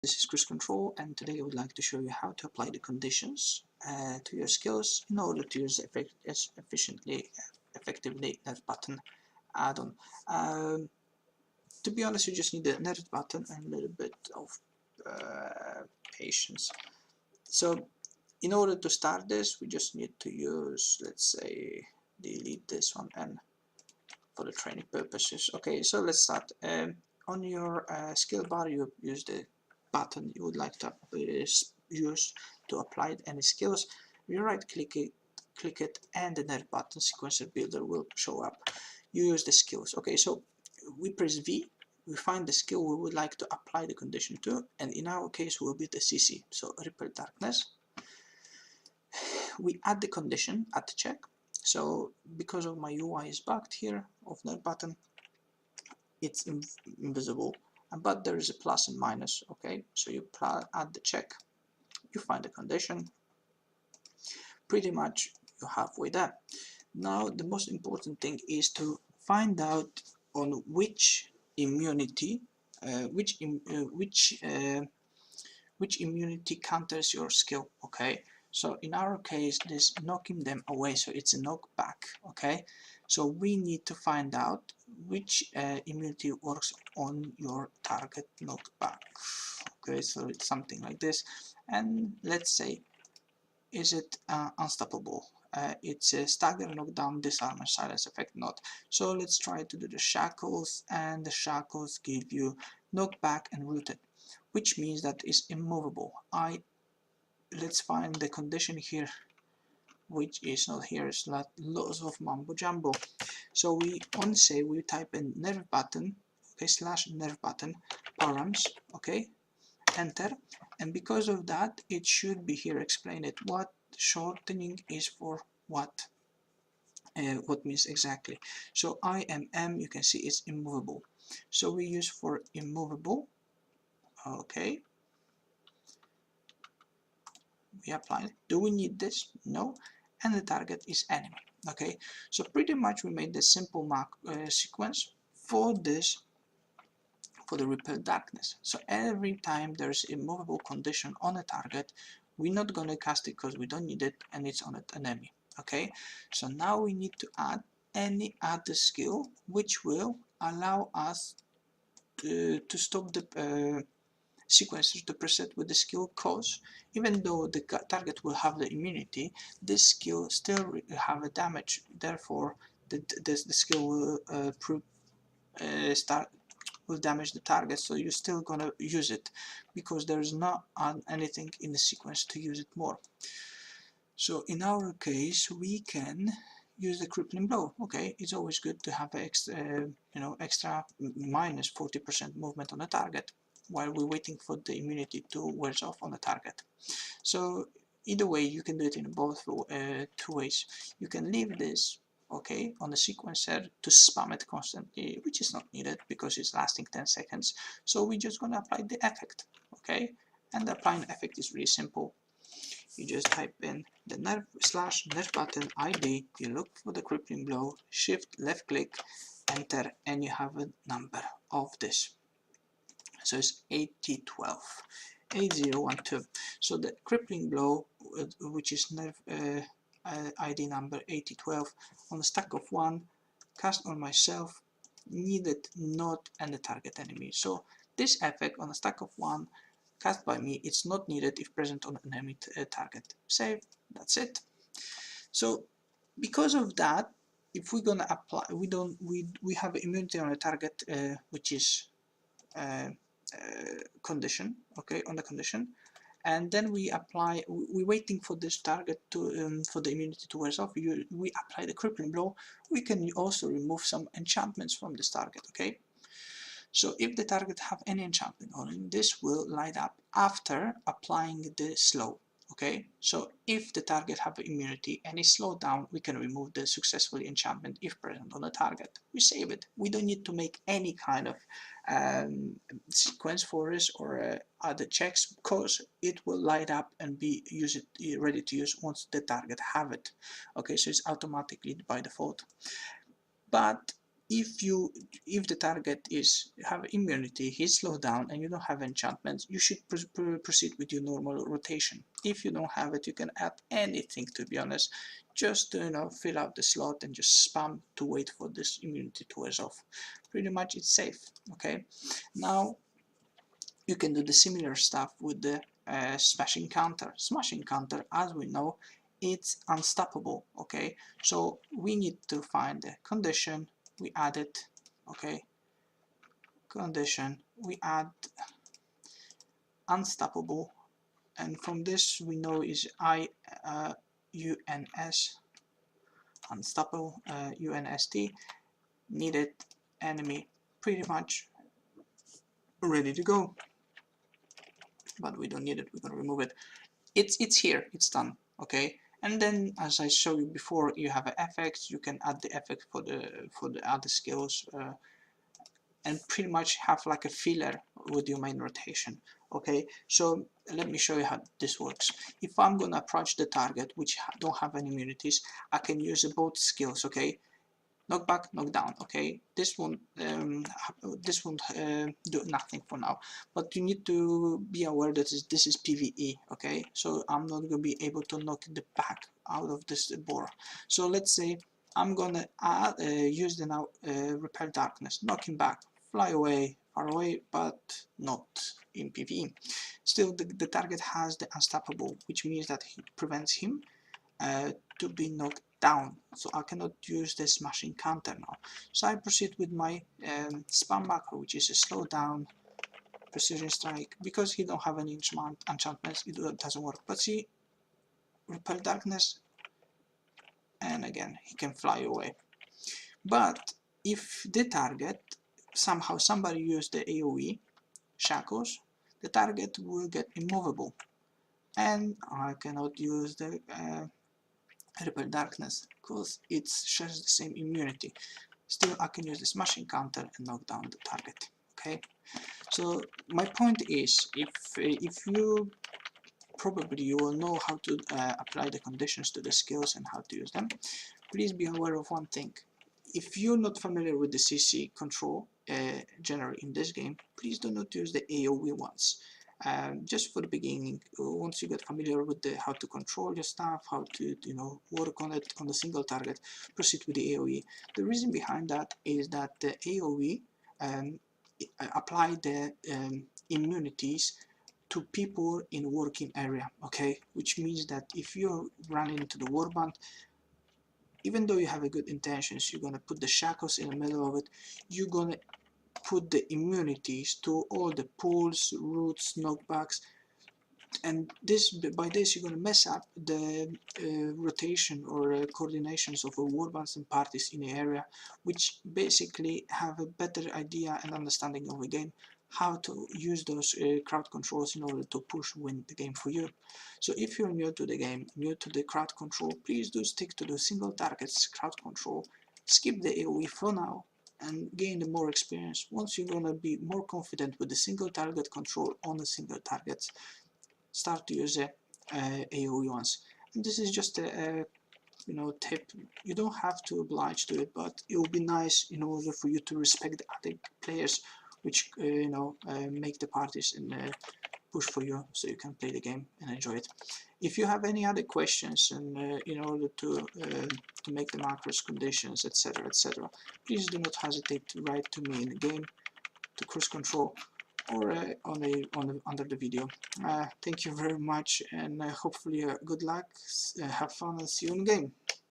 This is Chris Control, and today I would like to show you how to apply the conditions to your skills in order to use effectively Nerfed Button add-on. To be honest, you just need a Nerfed Button and a little bit of patience. So in order to start this, we just need to use, let's say, delete this one and for the training purposes. Okay, so let's start. On your skill bar, you use the button you would like to use to apply any skills. You right click it, and the Nerfed Button sequencer builder will show up. You use the skills. Okay, so we press V, we find the skill we would like to apply the condition to, and in our case will be the CC, so Repel Darkness. We add the condition at the check. So because of my UI is bugged here of Nerfed Button, it's invisible, but there is a plus and minus. Okay, so you add the check, you find the condition, pretty much you're halfway there. Now the most important thing is to find out on which immunity which immunity counters your skill. Okay, so in our case this knocking them away, so it's a knockback. Okay, so we need to find out which immunity works on your target knockback. Okay, so it's something like this, and let's say, is it unstoppable? It's a stagger, knockdown, disarm, and silence effect not. So let's try to do the shackles, and the shackles give you knockback and rooted, which means that it's immovable. Let's find the condition here, which is not here. It's not lots of mumbo jumbo. So we type in Nerfed Button, okay, / Nerfed Button params, okay, enter, and because of that it should be here explain it what shortening is for what means exactly. So IMM, you can see it's immovable, so we use for immovable. Okay, we apply it. Do we need this? No. And the target is enemy. Okay, so pretty much we made the simple sequence for this, for the Repel Darkness. So every time there's a movable condition on a target, we're not gonna cast it because we don't need it and it's on an enemy. Okay, so now we need to add any other skill which will allow us to stop the sequencer to preset with the skill, cause even though the target will have the immunity, this skill still have a damage. Therefore, the skill will will damage the target, so you're still gonna use it because there's not anything in the sequence to use it more. So in our case, we can use the crippling blow. Okay, it's always good to have extra minus 40% movement on the target while we're waiting for the immunity to wear off on the target. So either way, you can do it in both two ways. You can leave this, okay, on the sequencer to spam it constantly, which is not needed because it's lasting 10 seconds. So we're just going to apply the effect, okay, and the applying effect is really simple. You just type in the /Nerfed Button ID, you look for the crippling blow, shift left click, enter, and you have a number of this. So it's 8012, 8012. So the crippling blow, which is ID number 8012, on the stack of 1, cast on myself, needed not and the target enemy. So this effect on a stack of 1 cast by me, it's not needed if present on an enemy target. Save, that's it. So because of that, if we're gonna apply, we have immunity on a target which is condition, okay, on the condition, and then we apply, we're waiting for this target to for the immunity to wear off. We apply the crippling blow. We can also remove some enchantments from this target. Okay, so if the target have any enchantment on it, this will light up after applying the slow. Okay, so if the target have immunity and is slowed down, we can remove the successfully enchantment if present on the target. We save it. We don't need to make any kind of sequence for this or other checks, because it will light up and be ready to use once the target have it. Okay, so it's automatically by default. But if the target have immunity, he's slowed down, and you don't have enchantments, you should proceed with your normal rotation. If you don't have it, you can add anything, to be honest. Just fill out the slot and just spam to wait for this immunity to wear off. Pretty much it's safe. Okay, now you can do the similar stuff with the smashing counter. Smashing counter, as we know, it's unstoppable. Okay, so we need to find the condition, we add it. Okay, condition, we add unstoppable, and from this we know is UNS, unstoppable, UNST, needed enemy, pretty much ready to go. But we don't need it, we're gonna remove it. It's here, it's done. Okay, and then as I showed you before, you have an effect, you can add the effect for the other skills, and pretty much have like a filler with your main rotation. Okay, so let me show you how this works. If I'm gonna approach the target which don't have any immunities, I can use both skills. Okay, knockback, knockdown. Okay, this won't do nothing for now, but you need to be aware that this is PvE. Okay, so I'm not gonna be able to knock the back out of this boar. So let's say I'm gonna use the now repel darkness, knock him back, fly away, far away, but not in PvE. Still, the target has the unstoppable, which means that it prevents him to be knocked down, so I cannot use the smashing counter now. So I proceed with my spam macro, which is a slow down, precision strike. Because he don't have any enchantments, it doesn't work. But see, repel darkness, and again he can fly away. But if the target somehow somebody used the AoE shackles, the target will get immovable, and I cannot use the repel darkness because it shares the same immunity. Still, I can use the smashing counter and knock down the target. Okay, so my point is, if you probably you will know how to apply the conditions to the skills and how to use them, please be aware of one thing. If you're not familiar with the CC control generally in this game, please do not use the AoE ones. Just for the beginning, once you get familiar with how to control your stuff, how to work on it on a single target, proceed with the AoE. The reason behind that is that the AoE apply the immunities to people in working area. Okay, which means that if you run into the warband, even though you have a good intentions, you're gonna put the shackles in the middle of it, you're gonna put the immunities to all the pulls, roots, knockbacks, and by this you're going to mess up the rotation or coordinations of warbands and parties in the area, which basically have a better idea and understanding of the game, how to use those crowd controls in order to win the game for you. So if you're new to the game, new to the crowd control, please do stick to the single targets crowd control, skip the AoE for now, and gain more experience. Once you're gonna be more confident with the single target control on the single targets, start to use AoE ones. And this is just a tip. You don't have to oblige to it, but it will be nice in order for you to respect the other players, which make the parties and push for you, so you can play the game and enjoy it. If you have any other questions, and in order to make the macros, conditions, etc., please do not hesitate to write to me in the game, to cruise control, or under the video. Thank you very much, and hopefully good luck, have fun, and see you in the game.